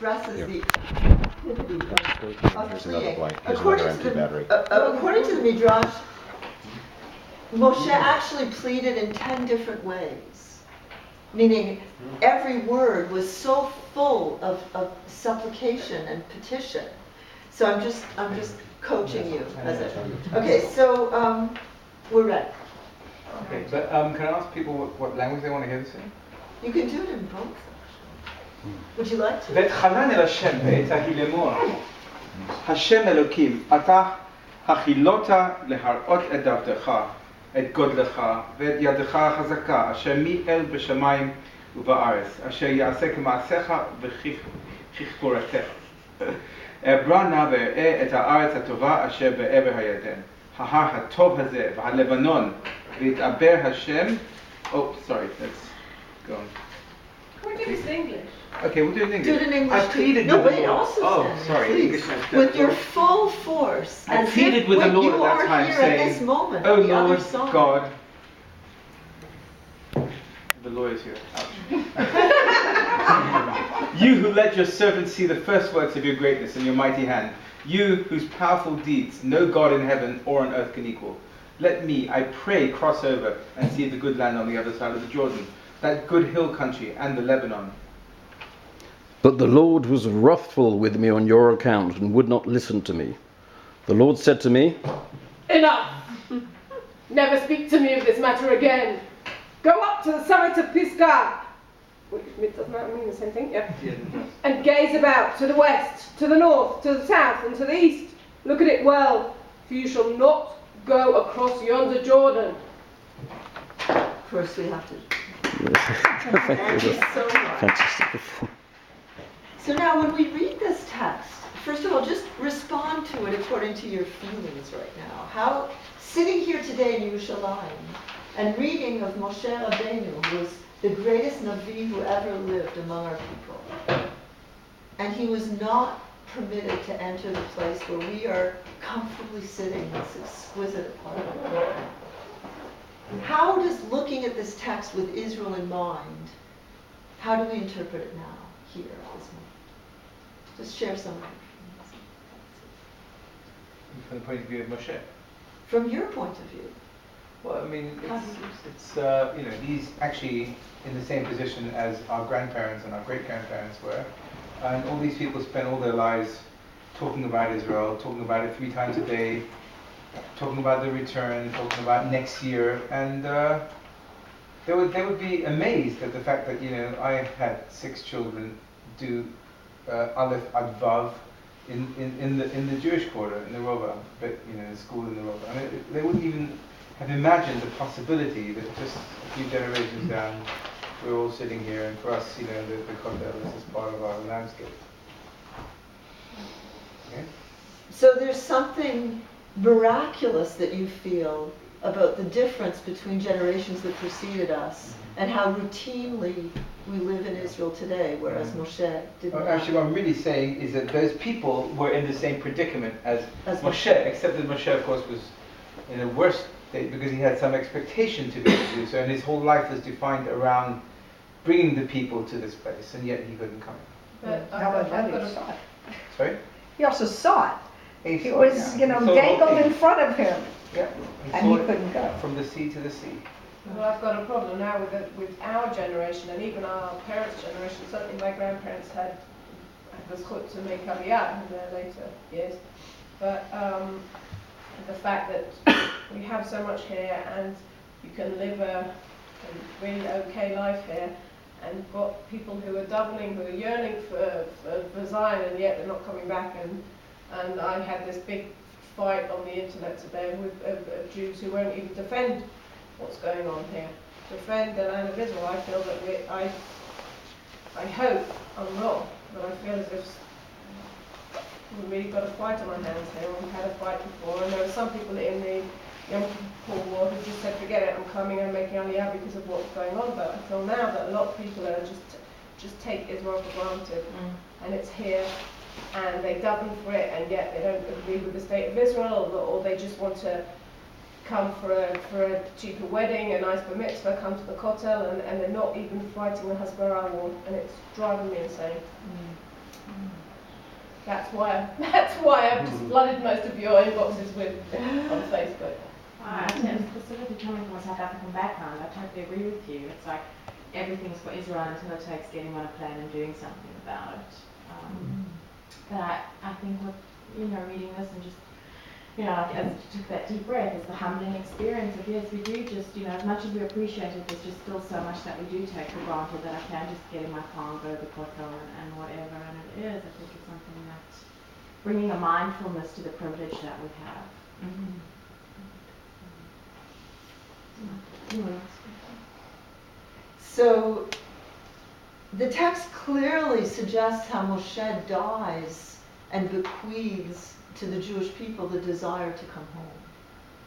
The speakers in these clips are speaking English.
expresses the activity of fleeing. According to the Midrash, Moshe actually pleaded in 10 different ways, meaning every word was so full of supplication and petition. So I'm just coaching you as it. Okay, so we're ready. Okay, but can I ask people what language they want to hear this in? You can do it in both. Would you like to? ואתחנן אל השם בעת ההיא לאמור, השם אלוקים, אתה הכילות להראות את דרכך, את גודלך ואת ידך החזקה, אשר מאל בשמיים ובארץ, אשר יעשה כמעשיך וככתורתך. אעברה נא ואראה את הארץ הטובה אשר בעבר הירדן, ההר הטוב הזה והלבנון, ויתעבר השם. Oh, sorry, let's go on. Can we do this in English? Okay, we'll do it in English. Do it in English. I pleaded no, with wait, the Lord. also Oh, stand, sorry, please. English. With your full force. I pleaded with the Lord at that time, here saying, at this moment, "Oh the Lord other song. God." The lawyer's here. Ouch. You who let your servant see the first works of your greatness and your mighty hand, you whose powerful deeds no God in heaven or on earth can equal. Let me, I pray, cross over and see the good land on the other side of the Jordan, that good hill country and the Lebanon. But the Lord was wrathful with me on your account and would not listen to me. The Lord said to me, Enough! Never speak to me of this matter again. Go up to the summit of Pisgah, which doesn't that mean the same thing? Yeah. And gaze about to the west, to the north, to the south, and to the east. Look at it well, for you shall not go across yonder Jordan. Of course, we have to. Thank you. So much. Fantastic. So now, when we read this text, first of all, just respond to it according to your feelings right now. How, sitting here today in Yerushalayim and reading of Moshe Rabbeinu, who was the greatest Navi who ever lived among our people, and he was not permitted to enter the place where we are comfortably sitting, this exquisite apartment. How does looking at this text with Israel in mind, how do we interpret it now, here, at this moment? Just share some of it. From the point of view of Moshe. From your point of view. Well, I mean, it's you know, he's actually in the same position as our grandparents and our great-grandparents were. And all these people spent all their lives talking about Israel, talking about it 3 times a day, talking about the return, talking about next year. And they would be amazed at the fact that, you know, I had 6 children do Aleph Ad Vav in the Jewish quarter, in the Rova, but, you know, in school in the Rova. I mean, they wouldn't even have imagined the possibility that just a few generations down, we're all sitting here, and for us, you know, the Kotel is just part of our landscape. Okay? So there's something miraculous that you feel about the difference between generations that preceded us and how routinely we live in Israel today, whereas Moshe did not. Actually, what I'm really saying is that those people were in the same predicament as Moshe, except that Moshe, of course, was in a worse state because he had some expectation to be able to do so, and his whole life was defined around bringing the people to this place, and yet he couldn't come. But How about that? He saw it. Sorry? He also saw it. He It saw was, yeah. you know, He saw dangled okay. in front of him, Yeah. and saw he it couldn't go. from the sea to the sea. well, I've got a problem now with our generation and even our parents' generation. Certainly my grandparents had the zchut to make Aliyah in their later years. But the fact that we have so much here and you can live a really okay life here, and got people who are doubling, who are yearning for Zion, and yet they're not coming back. And I had this big fight on the internet today with Jews who won't even defend what's going on here. Defend the land of Israel. I feel that I hope I'm wrong, but I feel as if we've really got a fight on our hands here. We've had a fight before, and there were some people in the Yom Kippur War who just said, forget it, I'm coming and making Aliyah because of what's going on. But I feel now that a lot of people are just take Israel for granted, and it's here, and they daven for it, and yet they don't agree with the state of Israel, or they just want to come for a cheaper wedding, a nice bar mitzvah, come to the Kotel, and they're not even fighting the Hasbara war, and it's driving me insane. That's why I've just flooded most of your inboxes with on Facebook. I specifically coming from a South African background, I totally agree with you. It's like everything's for Israel until it takes getting on a plane and doing something about it. But I think with, reading this and just, like, as you took that deep breath, it's the humbling experience of, yes, we do just, as much as we appreciate it, there's just still so much that we do take for granted that I can just get in my car and go to the hotel and whatever. And it is, I think it's something that's bringing a mindfulness to the privilege that we have. So the text clearly suggests how Moshe dies and bequeaths to the Jewish people the desire to come home,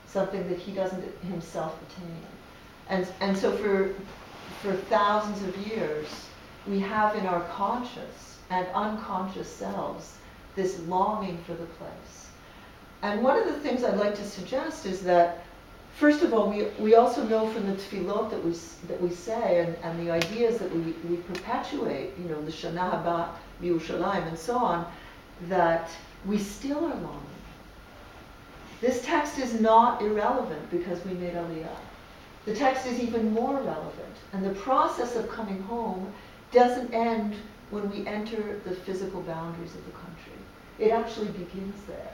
something that he doesn't himself attain. And so for thousands of years, we have in our conscious and unconscious selves this longing for the place. And one of the things I'd like to suggest is that, first of all, we also know from the tefillot that we say and the ideas that we perpetuate, the Shana Haba B'Yerushalayim and so on, that we still are longing. This text is not irrelevant because we made Aliyah. The text is even more relevant, and the process of coming home doesn't end when we enter the physical boundaries of the country. It actually begins there.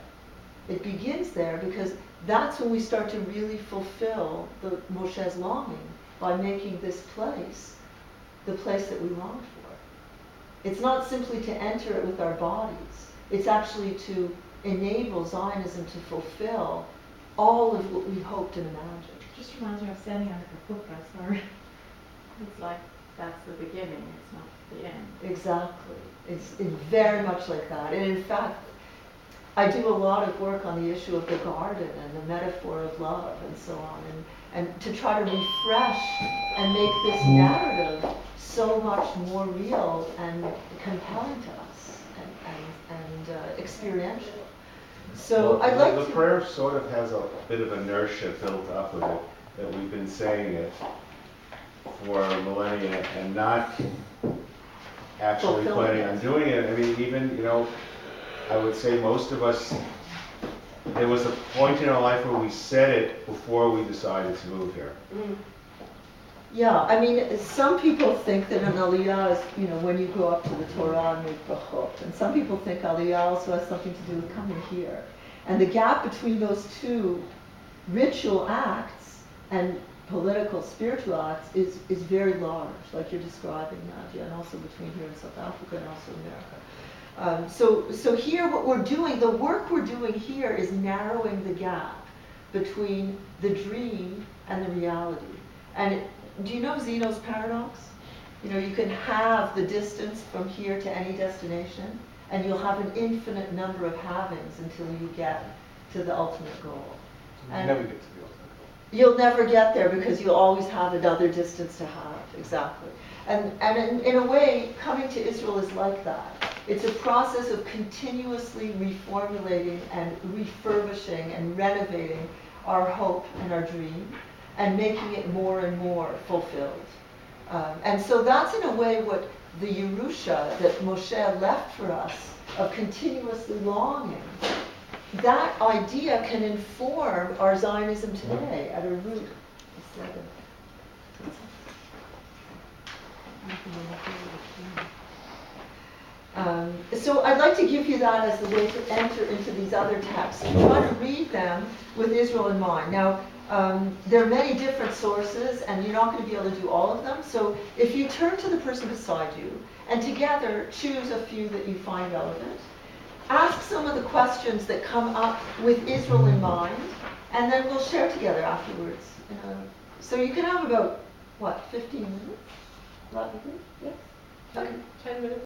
It begins there because that's when we start to really fulfill Moshe's longing by making this place the place that we longed for. It's not simply to enter it with our bodies. It's actually to enable Zionism to fulfill all of what we hoped and imagined. Just reminds me of standing under the hookah, sorry. It's like that's the beginning, it's not the end. Exactly. It's very much like that. And in fact, I do a lot of work on the issue of the garden and the metaphor of love and so on, and to try to refresh and make this narrative so much more real and compelling to us and experiential. So well, I'd like the to... prayer sort of has a bit of inertia built up with it, that we've been saying it for millennia and not actually planning on doing it. I mean, even, I would say most of us, there was a point in our life where we said it before we decided to move here. Yeah, I mean, some people think that an aliyah is, when you go up to the Torah and make brachot. And some people think aliyah also has something to do with coming here. And the gap between those two ritual acts and political, spiritual acts is very large, like you're describing, Nadia, and also between here in South Africa and also America. So here what we're doing, the work we're doing here is narrowing the gap between the dream and the reality. And do you know Zeno's paradox? You can have the distance from here to any destination, and you'll have an infinite number of havings until you get to the ultimate goal. You never get to the ultimate goal. You'll never get there because you'll always have another distance to have, exactly. And in a way, coming to Israel is like that. It's a process of continuously reformulating and refurbishing and renovating our hope and our dream and making it more and more fulfilled. And so that's in a way what the Yerusha that Moshe left for us of continuously longing. That idea can inform our Zionism today at a root. So I'd like to give you that as the way to enter into these other texts. Try to read them with Israel in mind. Now, there are many different sources, and you're not going to be able to do all of them. So if you turn to the person beside you, and together choose a few that you find relevant, ask some of the questions that come up with Israel in mind, and then we'll share together afterwards. So you can have about, 15 minutes? Yes? Okay. 10 minutes.